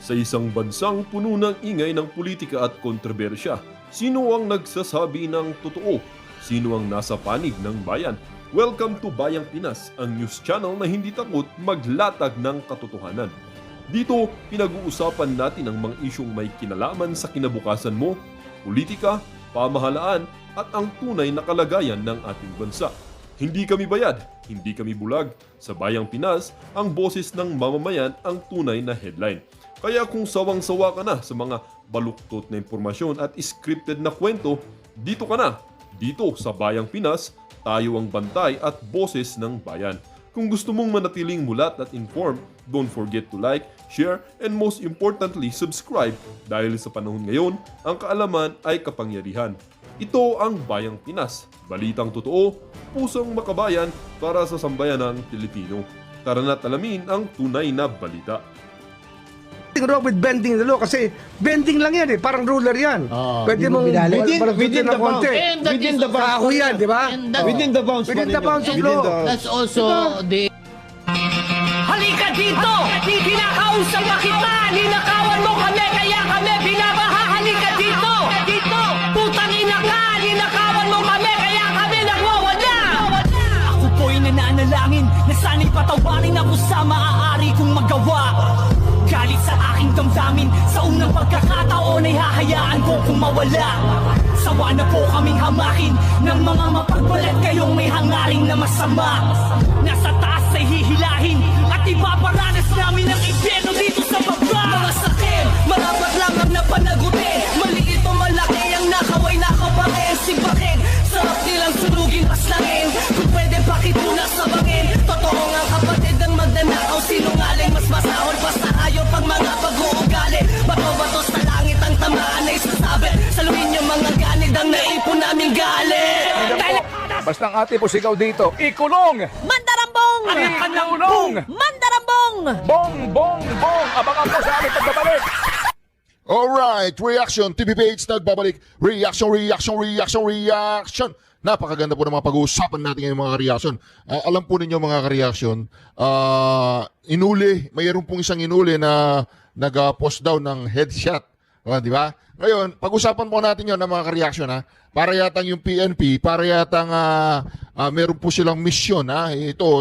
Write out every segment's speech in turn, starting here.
Sa isang bansang puno ng ingay ng politika at kontrobersya, sino ang nagsasabi ng totoo? Sino ang nasa panig ng bayan? Welcome to Bayang Pinas, ang news channel na hindi takot maglatag ng katotohanan. Dito, pinag-uusapan natin ang mga isyong may kinalaman sa kinabukasan mo, politika, pamahalaan at ang tunay na kalagayan ng ating bansa. Hindi kami bayad, hindi kami bulag. Sa Bayang Pinas, ang boses ng mamamayan ang tunay na headline. Kaya kung sawang-sawa ka na sa mga baluktot na impormasyon at scripted na kwento, dito ka na. Dito sa Bayang Pinas, tayo ang bantay at boses ng bayan. Kung gusto mong manatiling mulat at informed, don't forget to like, share, and most importantly, subscribe dahil sa panahon ngayon, ang kaalaman ay kapangyarihan. Ito ang Bayang Pinas, balitang totoo, pusong makabayan para sa sambayanang Pilipino. Tara na't alamin ang tunay na balita. Wrong with bending the law kasi bending lang yan parang ruler yan. Pwede mong within the bounds. Within the bounds. Kaho yan, di ba? Within the bounds. Within the bounds of law. That's also the... Halika dito! Kinakausap pa kita! Ninakawan mo kami, kaya kami binabaha! Halika dito! Dito! Putang ina ka! Ninakawan mo kami, kaya kami nagwawala! Ako po'y nananalangin na sana'y patawarin ako sa maaari kong magawa. Galit sa aking damdamin, sa unang pagkakataon ay hahayaan ko kung mawala. Sawa na po kaming hamakin ng mga mapagbalat kayong may hangaring na masama. Nasa taas ay hihilahin at ipaparanas namin ang impyerno dito sa baba. Mga sakit, marapat lang ang napanagutin. Maliit o malaki ang nakaway nakapakin. Si bakit, sarap nilang sunugin paslangin. Kung pwede pakitunas sa bangin. Totoo nga kapatid ng magnanakaw, sinungaling mas masahol basta ayaw pag mga pag-uugali. Bato-bato sa langit ang tamaan ay sasabit. Saluhin yung mga ganid ang naipon naming galit. Basta ang ate po sigaw dito, ikulong! Mandarambong! Ikulong! Mandarambong! Bong, bong, bong! Abangan po sa aming pagbabalik! Alright, reaction, TVPH nagbabalik. Reaction. Napakaganda po ng mga pag-uusapan natin ngayong mga reaction. Alam po ninyo mga reaction, mayroon pong isang inuli na nag-post daw ng headshot. Di ba? Ngayon, pag-usapan po natin yun ng mga reaction ha. Para yatang yung PNP, para yatang meron po silang mission ha. Ito,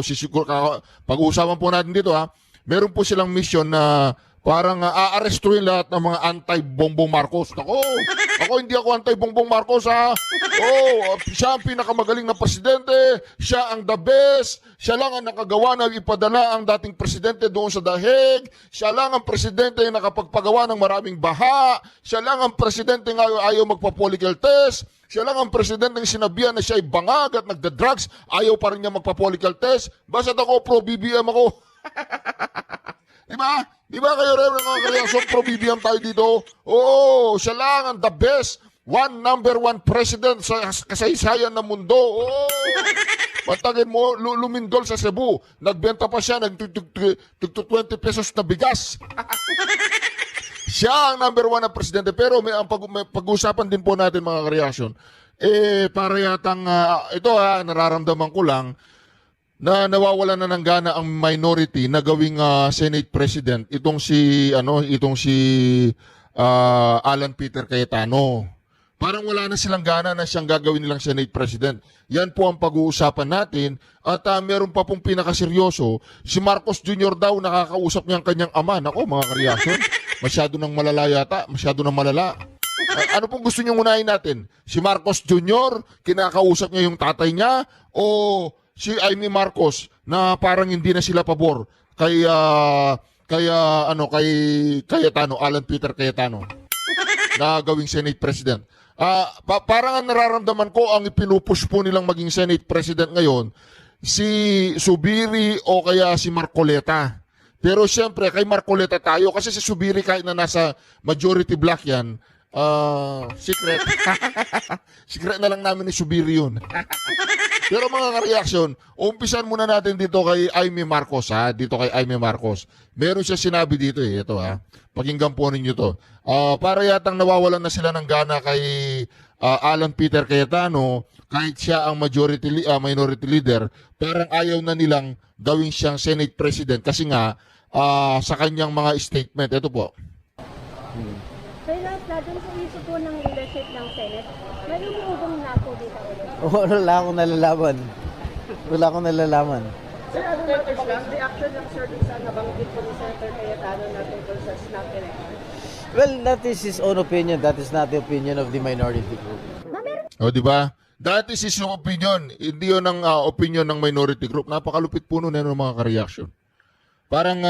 pag-uusapan po natin dito ha. Meron po silang mission na parang aarestuin lahat ng mga anti-Bongbong Marcos. Ako hindi ako anti-Bongbong Marcos ha. Siya ang pinakamagaling na presidente. Siya ang the best. Siya lang ang nakagawa na ipadala ang dating presidente doon sa dahig. Siya lang ang presidente na nakapagpagawa ng maraming baha. Siya lang ang presidente nga ayaw magpa-political test. Siya lang ang presidente ng sinabihan na siya ay bangag at nagda-drugs. Ayaw pa rin niya magpa-political test. Basta ako pro-BBM ako. Diba? Diba kayo rin mga kareaksyon, pro-BBM tayo dito? Oo, siya lang ang the best. Number one president sa kasaysayan ng mundo. Oo. Pantagin mo, lumindol sa Cebu. Nagbenta pa siya ng 20 pesos na bigas. Siya ang number one na presidente. Pero may pag-usapan din po natin mga kareaksyon. Para yatang, ito nararamdaman ko lang, na nawawala na ng gana ang minority na gawing Senate President itong si Alan Peter Cayetano. Parang wala na silang gana na siyang gagawin nilang Senate President. Yan po ang pag-uusapan natin at meron pa pong pinakaseryoso, si Marcos Jr. daw nakakausap niya ang kanyang ama. Nako mga kareaksyon, masyado nang malala yata, masyado nang malala. Ano pong gusto niyong unahin natin? Si Marcos Jr., kinakausap niya yung tatay niya o si Amy Marcos na parang hindi na sila pabor kay Cayetano, Alan Peter Cayetano na gawing Senate President. Parang nararamdaman ko ang ipinupush po nilang maging Senate President ngayon si Zubiri o kaya si Marcoleta. Pero siyempre kay Marcoleta tayo kasi si Zubiri kahit na nasa majority block yan, secret. Secret na lang namin ni Zubiri yun. Pero mga ka-reaction, umpisan muna natin dito kay Amy Marcos ha. Dito kay Amy Marcos. Meron siya sinabi dito ito ha. Pakinggan po ninyo to. Para yatang nawawalan na sila ng gana kay Alan Peter Cayetano, kahit siya ang minority leader, parang ayaw na nilang gawin siyang Senate President kasi nga sa kanyang mga statement. Ito po. Kaya lahat dun sa issue po ng leadership ng Senate, may umuubong na po dito ulit. Wala akong nalalaman. Wala akong nalalaman. Sir, ano matters lang, reaction ng Sir sa nabanggit po ni Senator Cayetano na tungkol sa snap election? Well, that is his own opinion. That is not the opinion of the minority group. O, di ba? That is his opinion. Hindi yun ang opinion ng minority group. Napakalupit po nun ng mga ka-reaction. Parang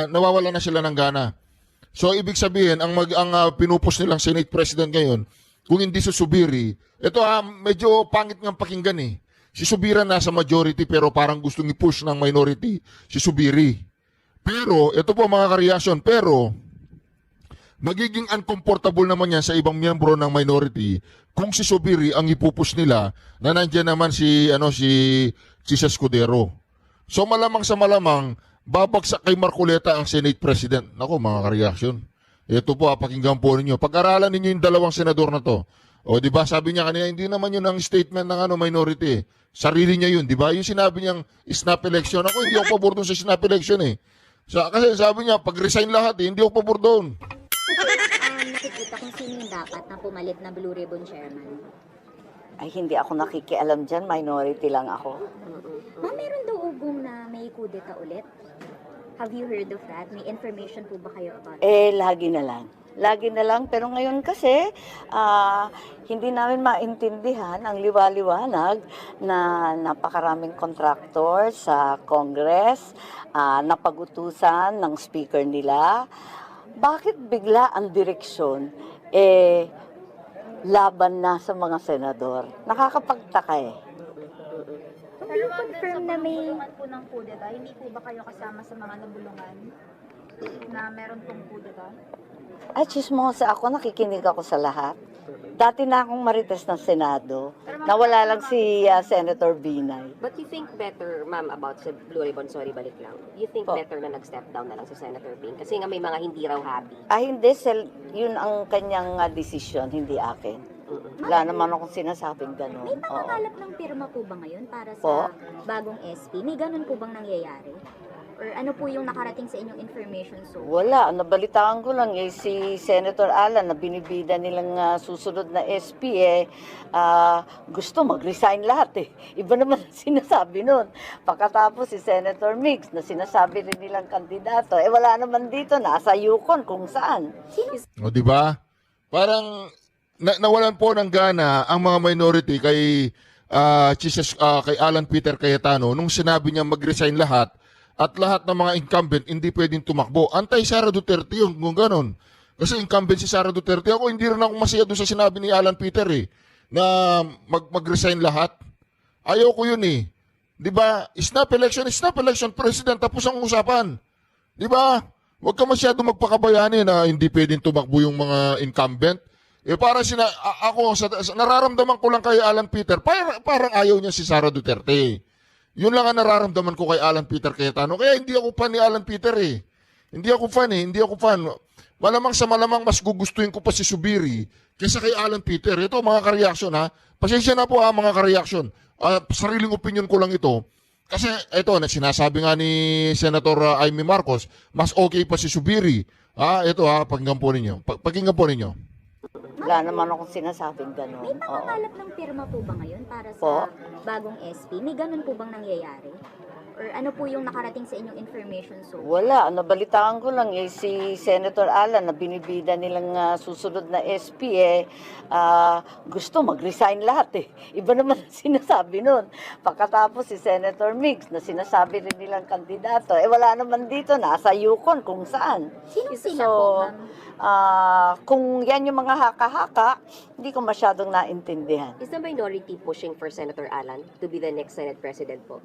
nawawala na sila ng gana. So, ibig sabihin, ang pinupos nilang Senate President ngayon, kung hindi si Subiri, ito medyo pangit ng pakinggan eh. Si Subira nasa majority pero parang gustong i-push ng minority si Subiri. Pero, ito po mga ka-reaction, pero magiging uncomfortable naman yan sa ibang miyembro ng minority kung si Subiri ang ipupush nila na nandiyan naman si Escudero. So malamang sa malamang, babagsak kay Marcoleta ang Senate President. Nako mga ka-reaction. Ito po, pakinggan po ninyo. Pag-aralan ninyo yung dalawang senador na to. O di ba sabi niya kanina, hindi naman yun ang statement ng minority. Sarili niya yun, di ba? Yung sinabi niyang snap election. Ako hindi ako pabor doon sa snap election eh. Kasi sabi niya, pag-resign lahat eh, hindi ako pabor doon. Nakikita kung sino yung dapat na pumalit na Blue Ribbon Chairman. Ay, hindi ako nakikialam dyan. Minority lang ako. Ma'am, meron daw ugong na may kudeta ulit. Have you heard of that? May information po ba kayo about it? Lagi na lang. Lagi na lang. Pero ngayon kasi, hindi namin maintindihan ang liwaliwanag na napakaraming contractor sa Congress, napagutusan ng speaker nila. Bakit bigla ang direksyon, laban na sa mga senador? Nakakapagtaka eh. Can you confirm na may po ng kudeta? Hindi po ba kayo kasama sa mga nabulungan na meron pong kudeta? Ay, chismosa ako. Nakikinig ako sa lahat. Dati na akong marites ng Senado. Nawala lang si Senator Binay. But you think better, ma'am, about sa Blue Ribbon, sorry, balik lang. You think better na nag-step down na lang si Senator Bin? Kasi nga may mga hindi raw happy. Hindi. Yun ang kanyang desisyon, hindi akin. Wala naman akong sinasabing gano'n. May pangangalap ng pirma po ba ngayon para sa Po? bagong SP? May ganun po bang nangyayari? Or ano po yung nakarating sa inyong information so? Wala. Nabalitaan ko lang si Senator Alan na binibida nilang susunod na SP gusto mag-resign lahat eh. Iba naman ang sinasabi nun. Pagkatapos si Senator Mix na sinasabi rin nilang kandidato. Wala naman dito. Nasa Yukon kung saan. O di ba? Parang nawalan po ng gana ang mga minority kay kay Alan Peter Cayetano nung sinabi niya mag-resign lahat at lahat ng mga incumbent hindi pwedeng tumakbo. Antay-Sara Duterte yun kung ganon. Kasi incumbent si Sara Duterte. Ako hindi rin ako masaya doon sa sinabi ni Alan Peter na mag-resign lahat. Ayaw ko yun eh. Di ba? Snap election, president, tapos ang usapan. Di ba? Huwag ka masyado magpakabayani na hindi pwedeng tumakbo yung mga incumbent. Parang nararamdaman ko lang kay Alan Peter, parang ayaw niya si Sara Duterte. Yun lang ang nararamdaman ko kay Alan Peter Cayetano. Kaya hindi ako fan ni Alan Peter eh. Hindi ako fan. Malamang sa malamang mas gugustuhin ko pa si Subiri kaysa kay Alan Peter. Ito mga ka-reaction ha. Pasensya na po mga ka-reaction. Sariling opinion ko lang ito. Kasi ito, sinasabi nga ni Senator Amy Marcos, mas okay pa si Subiri. Ito pakinggan po ninyo. Wala naman akong sinasabing gano'n. May pangangalap ng pirma po ba ngayon para sa bagong SP? May ganun po bang nangyayari? Or ano po yung nakarating sa inyong information so? Wala. Nabalitaan ko lang si Senator Alan na binibida nilang susunod na SP gusto mag-resign lahat eh. Iba naman ang sinasabi nun. Pagkatapos si Senator Mix na sinasabi rin nilang kandidato. Wala naman dito. Nasa Yukon kung saan. Sino sila po, ma'am? Kung yan yung mga haka-haka, hindi ko masyadong naintindihan. Is the minority pushing for Senator Alan to be the next Senate President po?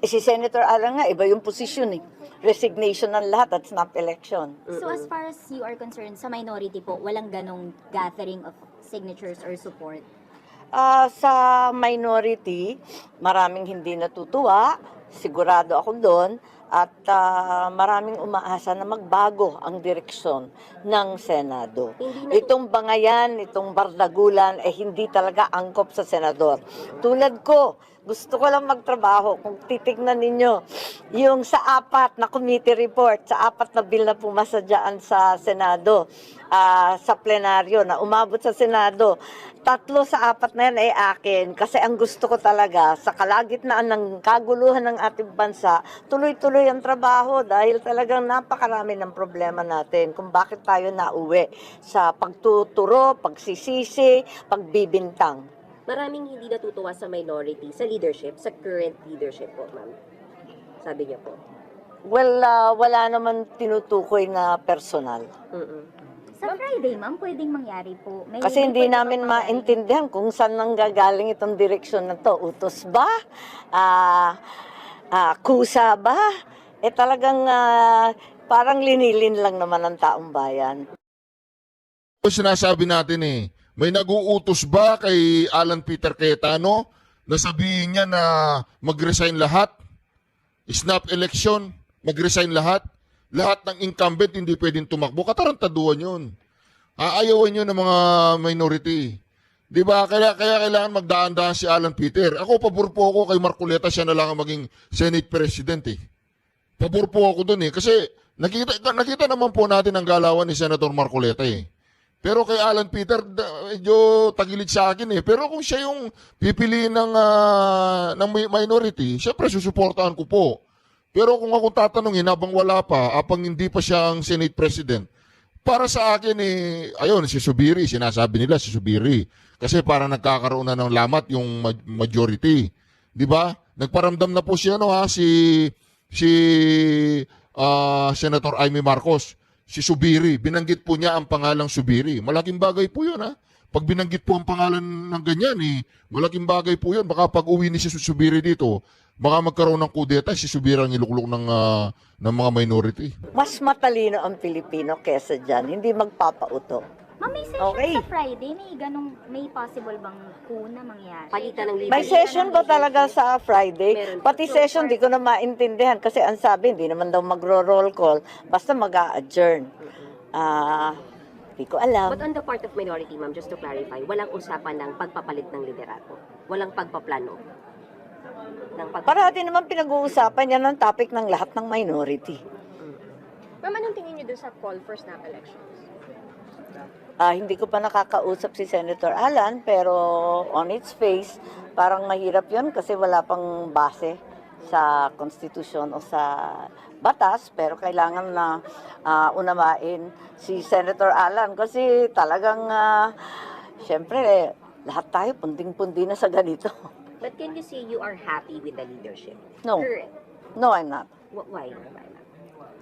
Si Senator Alan nga, iba yung posisyon eh. Resignation ng lahat at snap election. So as far as you are concerned, sa minority po, walang ganong gathering of signatures or support? Sa minority, maraming hindi natutuwa. Sigurado ako doon. at maraming umaasa na magbago ang direksyon ng Senado. Itong bangayan, itong bardagulan, hindi talaga angkop sa senador. Tulad ko, gusto ko lang magtrabaho. Kung titignan ninyo, yung sa 4 na committee report, sa 4 na bill na pumasa dyan sa Senado, sa plenaryo, na umabot sa Senado, 3 sa 4 na yan ay akin. Kasi ang gusto ko talaga, sa kalagitnaan ng kaguluhan ng ating bansa, tuloy-tuloy ang trabaho dahil talagang napakarami ng problema natin kung bakit tayo nauwi sa pagtuturo, pagsisisi, pagbibintang. Maraming hindi natutuwa sa minority, sa leadership, sa current leadership po, ma'am. Sabi niyo po. Well, wala naman tinutukoy na personal. Sa Friday, ma'am, pwedeng mangyari po. Kasi hindi namin maintindihan kung saan nanggagaling itong direksyon na to. Utos ba? Kusa ba? Talagang parang linilin lang naman ang taong bayan. Sinasabi natin may nag-uutos ba kay Alan Peter Cayetano na sabihin niya na mag-resign lahat? Snap election, mag-resign lahat? Lahat ng incumbent hindi pwedeng tumakbo. Katarantaduhan yun. Aayawan yun ng mga minority. Di ba? Kaya kailangan magdaan-daan si Alan Peter. Ako, pabor po ako kay Marcoleta, siya na lang ang maging Senate President Pabor po ako dun Kasi nakita naman po natin ang galawan ni Senator Marcoleta Pero kay Alan Peter, medyo tagilid sa akin Pero kung siya yung pipiliin ng minority, syempre susuportahan ko po. Pero kung ako tatanungin habang wala pa, habang hindi pa siya ang Senate President, para sa akin ayun, si Subiri, sinasabi nila si Subiri. Kasi para nagkakaroon na ng lamat yung majority. Di ba? Nagparamdam na po siya, si Senator Amy Marcos. Si Subiri, binanggit po niya ang pangalang Subiri. Malaking bagay po yun, Pag binanggit po ang pangalan ng ganyan, malaking bagay po yun. Baka pag uwi ni si Subiri dito, baka magkaroon ng kudeta, si Subiri ang iluklok ng mga minority. Mas matalino ang Pilipino kesa dyan, hindi magpapauto. Ma'am, may session sa Friday, may possible bang kuna mangyari? Palitan ng leadership. May session ba talaga sa Friday? Pati session, di ko na maintindihan. Kasi ang sabi, hindi naman daw magro-roll call. Basta mag-a-adjourn. Di ko alam. But on the part of minority, ma'am, just to clarify, walang usapan ng pagpapalit ng liderato. Walang pagpaplano. Parati naman pinag-uusapan yan ang topic ng lahat ng minority. Ma'am, anong tingin niyo doon sa call for snap elections? Hindi ko pa nakakausap si Senator Alan, pero on its face, parang mahirap yon kasi wala pang base sa konstitusyon o sa batas, pero kailangan na unamain si Senator Alan kasi talagang, syempre, lahat tayo punding-pundi na sa ganito. But can you say you are happy with the leadership? No. Current. No, I'm not. Why?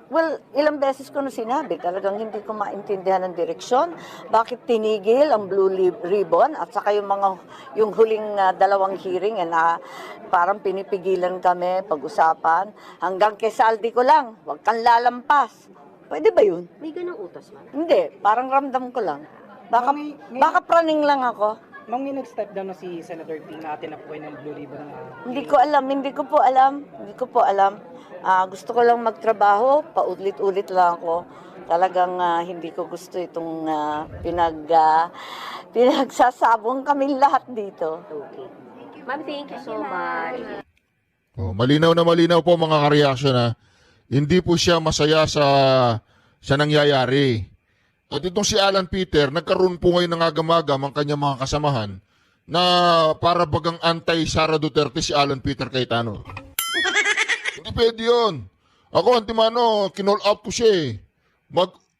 Well, ilang beses ko na sinabi, talagang hindi ko maintindihan ang direksyon. Bakit tinigil ang Blue Ribbon at saka yung huling 2 hearing na parang pinipigilan kami pag-usapan. Hanggang kay Saldi ko lang, huwag kang lalampas. Pwede ba yun? May ganong utos, ma'am? Hindi, parang ramdam ko lang. Baka praning lang ako. Nung nag-step down na si Senator Ping na tinapuin ng Blue Ribbon Hindi ko po alam. Gusto ko lang magtrabaho, paulit-ulit lang ako. Talagang hindi ko gusto itong pinagsasabong kami lahat dito. Okay. Ma'am, thank you so much. Malinaw na malinaw po mga ka-reaction Hindi po siya masaya sa nangyayari. At itong si Alan Peter, nagkaroon po ngayon ng agam-agam ang kanyang mga kasamahan na para bagang anti-Sara Duterte si Alan Peter Cayetano. Hindi pwede yun. Ako, Antimano, kinall out ko siya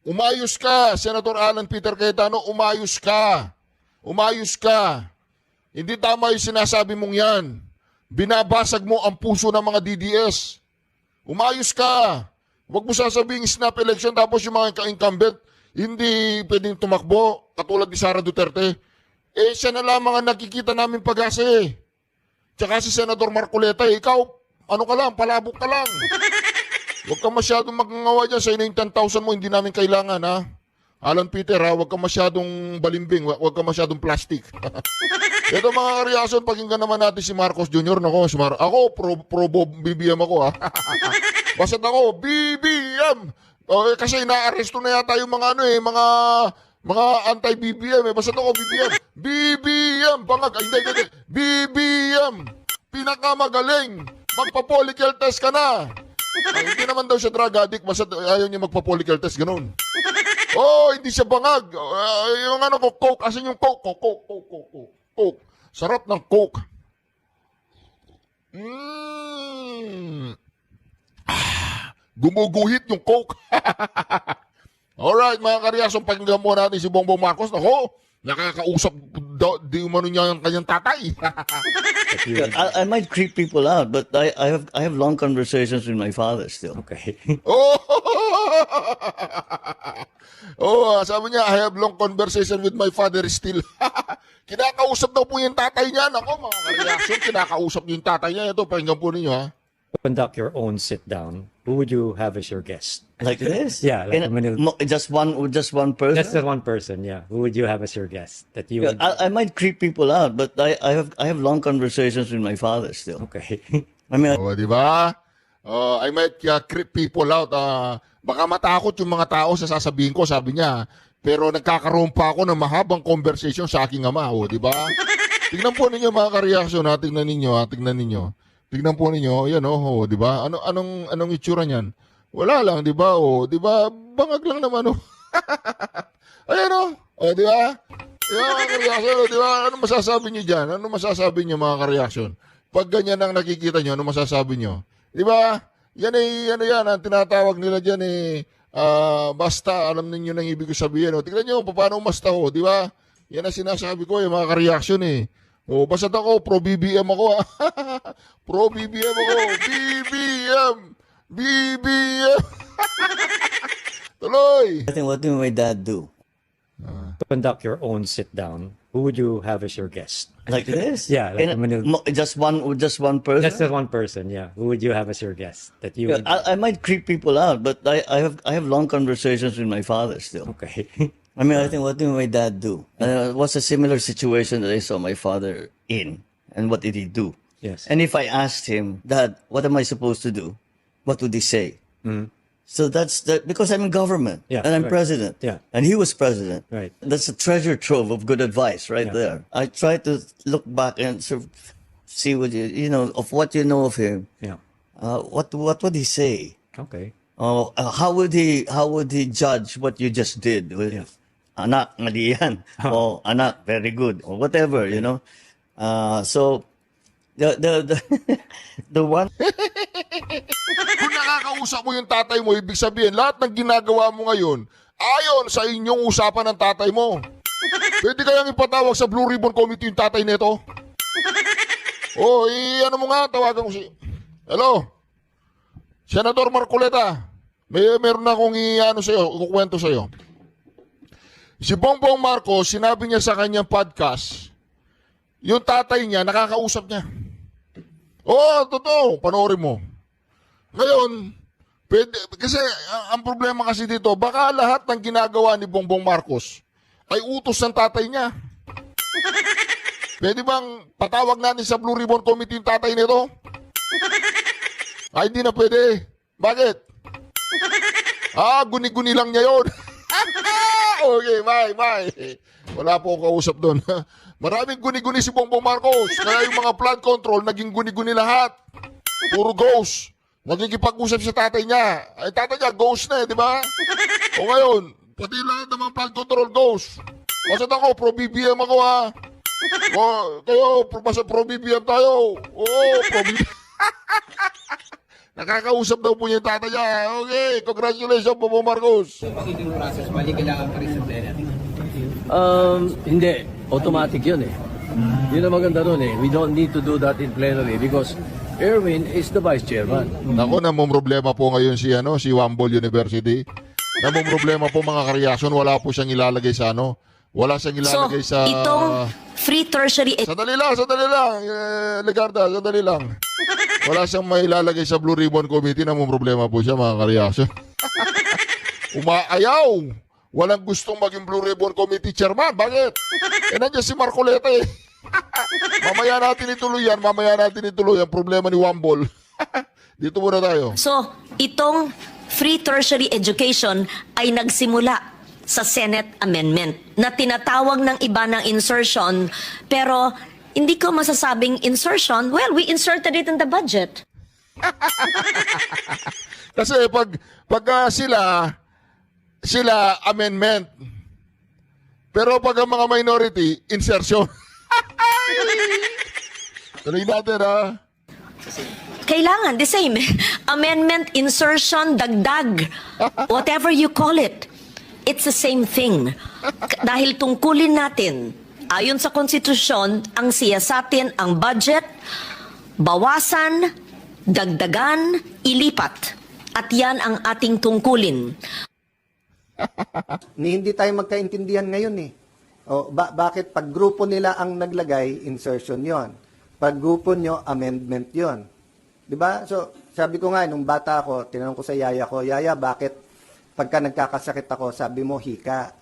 umayos ka, Senator Alan Peter Cayetano, umayos ka. Umayos ka. Hindi tama yung sinasabi mong yan. Binabasag mo ang puso ng mga DDS. Umayos ka. Huwag mo sasabihin snap election tapos yung mga incumbent hindi pwedeng tumakbo katulad ni Sara Duterte. Siya na lamang ang nakikita namin pag-asa Tsaka si Senator Marcoleta, ikaw, palabok ka lang. Huwag ka masyadong magngawa dyan sa yung 10,000 mo, hindi namin kailangan Alan Peter huwag ka masyadong balimbing, huwag ka masyadong plastic. Ito mga reaction, pakinggan naman natin si Marcos Jr. Ako, pro BBM ako Basta ako, BBM! Kasi inaaresto na yata yung mga mga anti-BBM Basta ako, BBM! BBM! Bangag! Ay, hindi. BBM! Pinakamagaling! Magpa-follicle test ka na! Ay, hindi naman daw siya drug addict, basta ayaw niya magpa-follicle test, ganun. Hindi siya bangag. Yung Coke, asan yung Coke? Coke. Sarap ng Coke. Gumuguhit yung Coke. Alright, mga karyasong, pakinggan mo natin si Bongbong Marcos. Ako, nakakausap di umano niya ang kanyang tatay. I might creep people out, but I have long conversations with my father still. Okay. Sabi niya, I have long conversation with my father still. Kinakausap daw po yung tatay niya. Ako, mga karyasyon, kinakausap niyo yung tatay niya. Ito, pakinggan po ninyo, ha? Conduct your own sit down. Who would you have as your guest? Like this? Yeah, like just one person. Just one person. Yeah, who would you have as your guest? That you. Would... I might creep people out, but I have long conversations with my father still. Okay. I mean, di ba? I might creep people out. Baka matakot yung mga tao sa sasabihin ko, sabi niya. Pero nagkakaroon pa ako ng mahabang conversation sa aking ama, di ba? Tingnan po ninyo mga kareaksyon, tingnan ninyo. Tignan po ninyo, yan di ba? Anong itsura niyan? Wala lang, di ba? Di ba? Bangag lang naman, Ayan, di ba? Yan mga kareaksyon, di ba? Ano masasabi niyo diyan? Ano masasabi niyo mga kareaksyon? Pag ganyan ang nakikita niyo, ano masasabi niyo? Di ba? Yan yan, ang tinatawag nila diyan basta, alam niyo nang ibig sabihin, Tignan niyo paano basta di ba? Yan ang sinasabi ko, mga kareaksyon basta ako, pro-BBM ako, Pro-BBM ako, BBM! Tuloy! I think, what did my dad do? Conduct your own sit down. Who would you have as your guest? Like this? Yeah, like just one person. Just one person. Yeah, who would you have as your guest? That you. Would... I might creep people out, but I have long conversations with my father still. Okay. I mean, I think, what did my dad do? What's a similar situation that I saw my father in, and what did he do? Yes. And if I asked him, Dad, what am I supposed to do? What would he say? So that's because I'm in government, and I'm president, and he was president. Right. That's a treasure trove of good advice right there. I try to look back and sort of see what of what you know of him. Yeah. What would he say? Okay. How would he judge what you just did? Anak, mali yan. O anak, very good. Or whatever, So, the one... Kung nakakausap mo yung tatay mo, ibig sabihin, lahat ng ginagawa mo ngayon, ayon sa inyong usapan ng tatay mo. Pwede kayang ipatawag sa Blue Ribbon Committee yung tatay nito? Ano mo nga, tawagan ko si... Hello? Senador Marcoleta, meron na akong ikukwento sa'yo. Si Bongbong Marcos, sinabi niya sa kanyang podcast, yung tatay niya, nakakausap niya. Totoo, panoorin mo. Ngayon, kasi ang problema kasi dito, baka lahat ng ginagawa ni Bongbong Marcos ay utos ng tatay niya. Pwede bang patawag natin sa Blue Ribbon Committee yung tatay nito? Ay, hindi na pwede. Bakit? Guni-guni lang niya yun. Okay, bye. Wala po akong kausap doon. Maraming guni-guni si Bongbong Marcos. Kaya yung mga flood control, naging guni-guni lahat. Puro ghost. Nagkikipag-usap sa tatay niya. Ay, tatay niya, ghost na di ba? O ngayon, pati lahat ng mga flood control ghost. Basta ako, pro-BBM ako kayo, basta pro-BBM tayo. Pro-BBM. Nakakausap daw po yung tatay niya. Okay, congratulations, Bongbong Marcos. Magiging process, bali kailangan pa rin sa plenary. Hindi. Automatic yun Yun ang maganda nun We don't need to do that in plenary because Erwin is the vice chairman. Nako, namumroblema po ngayon si Wambol University. Namumroblema po mga kareaksyon, wala po siyang ilalagay sa Wala siyang ilalagay sa... itong free tertiary... Sandali lang. Legarda, sandali lang. Wala siyang mailalagay sa Blue Ribbon Committee, namumroblema po siya mga kareaksyon. Umaayaw. Walang gustong maging Blue Ribbon Committee chairman. Bakit? Nandiyan si Marcoleta Mamaya natin ituloy ang problema ni Wambol. Dito muna tayo. So, itong free tertiary education ay nagsimula sa Senate Amendment na tinatawag ng iba ng insertion, pero hindi ko masasabing insertion. Well, we inserted it in the budget. Kasi pag sila amendment. Pero pag ang mga minority, insertion. Tuloy natin, ha? Kailangan, the same. Amendment, insertion, dagdag, whatever you call it. It's the same thing. Dahil tungkulin natin, ayon sa konstitusyon, ang siyasatin ang budget, bawasan, dagdagan, ilipat. At yan ang ating tungkulin. Hindi tayo magkaintindihan ngayon eh. O, bakit pag grupo nila ang naglagay, insertion yon. Pag grupo nyo, amendment yon. Diba? So, sabi ko nga, nung bata ako, tinanong ko sa yaya ko, Yaya, bakit pagka nagkakasakit ako, sabi mo, hika?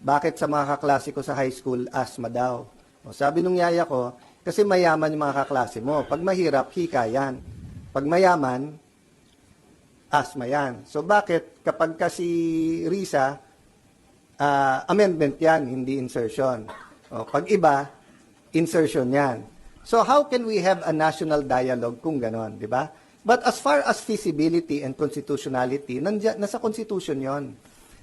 Bakit sa mga kaklase ko sa high school, asthma daw? O, sabi nung yaya ko, kasi mayaman yung mga kaklase mo. Pag mahirap, hika yan. Pag mayaman, asthma yan. So, bakit kapag kasi Risa, amendment yan, hindi insertion. O, pag iba, insertion yan. So how can we have a national dialogue kung ganon, di ba? But as far as feasibility and constitutionality, nasa constitution yon.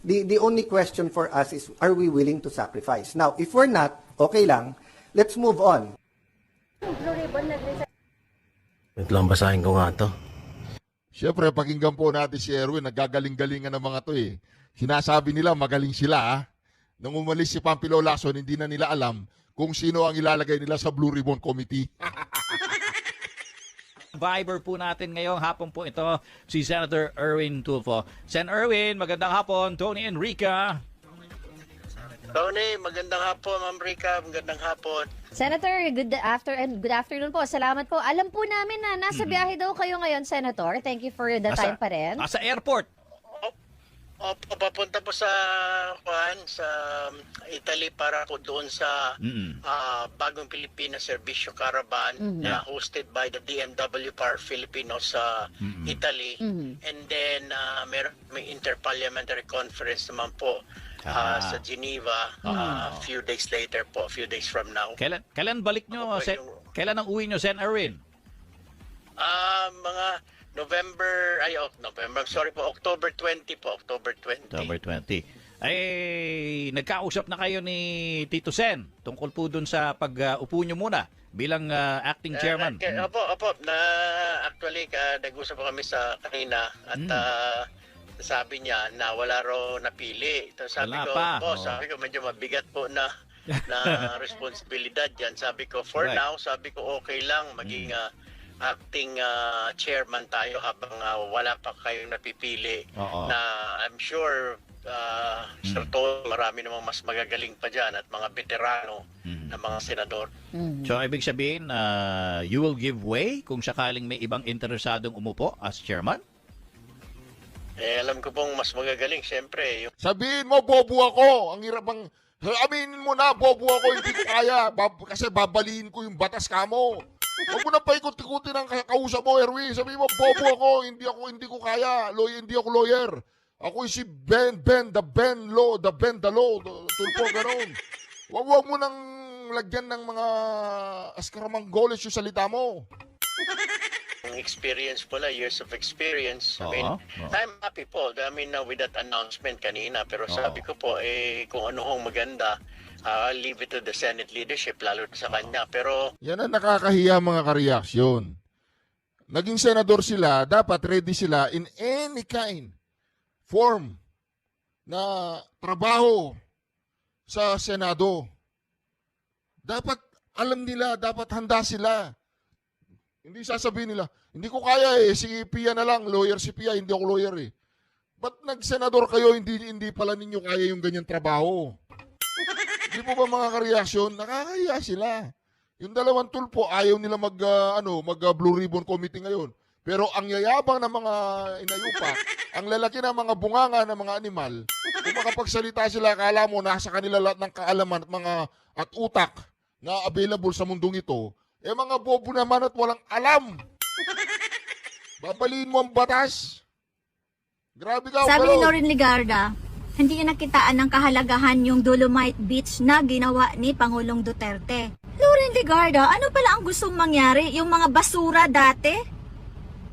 The only question for us is, are we willing to sacrifice? Now, if we're not, okay lang, let's move on. Wait lang, basahin ko nga to. Siyempre, pakinggan po natin si Erwin, nagagaling-galingan ng mga to eh. Sinasabi nila, magaling sila ha. Nung umalis si Pampilo Lacson, hindi na nila alam kung sino ang ilalagay nila sa Blue Ribbon Committee. Viber po natin ngayong hapon po ito, si Senator Erwin Tulfo. Sen Erwin, magandang hapon. Tony Enrica. Tony, magandang hapon. Ma'am Rica, magandang hapon. Senator, good afternoon po. Salamat po. Alam po namin na nasa biyahe daw kayo ngayon, Senator. Thank you for the time pa rin. Sa airport. Papunta po sa Italy para po doon sa Bagong Pilipinas Servisyo Caravan na hosted by the DMW Power Filipinos sa Italy. And then may interparliamentary conference naman po sa Geneva a few days later po, a few days from now. Kailan balik nyo? Kailan ang uwi nyo, Sen Erwin? Mga October 20 po, October 20. October 20. Ay, nagkausap na kayo ni Tito Sen tungkol po dun sa pag-upo nyo muna bilang acting chairman. Opo. Actually, nag-usap po kami sa kanina at sabi niya na wala raw napili. Sabi ko, medyo mabigat po na responsibilidad yan. Sabi ko, for now, sabi ko okay lang maging acting chairman tayo habang wala pa kayong napipili. Na I'm sure Sir Tol, marami namang mas magagaling pa dyan at mga veterano na mga senador. So, ibig sabihin, you will give way kung sakaling may ibang interesadong umupo as chairman? Alam ko pong mas magagaling, siyempre. Sabihin mo, bobo ako. Ang hirap ang... Aminin mo na, bobo ako, hindi ko kaya. Kasi babaliin ko yung batas kamo. Huwag mo na paikot-ikutin ang kausap mo, Erwin. Sabihin mo, bobo ako, hindi ko kaya. Hindi ako lawyer. Ako si the law. Tulpo, gano'n. Huwag mo nang lagyan ng mga askaramanggoles yung salita mo. Experience pala, years of experience. I mean, I'm happy po. With that announcement kanina. Pero sabi ko po, kung ano hong maganda, I'll leave it to the Senate leadership, lalo sa kanya. Pero yan ang nakakahiya mga kareaksyon. Naging senador sila, dapat ready sila in any kind, form na trabaho sa Senado. Dapat alam nila, dapat handa sila. Hindi sasabihin nila, hindi ko kaya si Pia na lang, lawyer si Pia, hindi ako lawyer Ba't nag-senador kayo, hindi pala ninyo kaya yung ganyan trabaho? Hindi po ba mga kareaksyon, nakakahiya sila. Yung dalawang tulpo, ayaw nila mag-Blue Ribbon Committee ngayon. Pero ang yayabang ng mga inayupa, ang lalaki ng mga bunganga ng mga animal, kung makapagsalita sila, akala mo, nasa kanila lahat ng kaalaman at utak na available sa mundong ito, mga bobo naman at walang alam. Babaliin mo ang batas. Grabe ka, Sabi ni Balot. Loren Ligarda, hindi niya nakitaan ng kahalagahan yung Dolomite Beach na ginawa ni Pangulong Duterte. Loren Ligarda, ano pala ang gustong mangyari? Yung mga basura dati?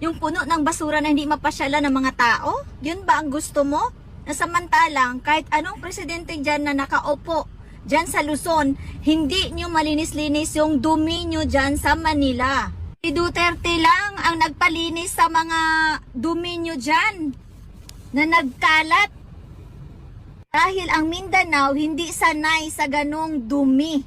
Yung puno ng basura na hindi mapasyalan ng mga tao? Yun ba ang gusto mo? Na samantalang kahit anong presidente dyan na nakaupo dyan sa Luzon, hindi nyo malinis-linis yung dumi nyo dyan sa Manila. Si Duterte lang ang nagpalinis sa mga dumi nyo dyan na nagkalat. Dahil ang Mindanao hindi sanay sa ganong dumi.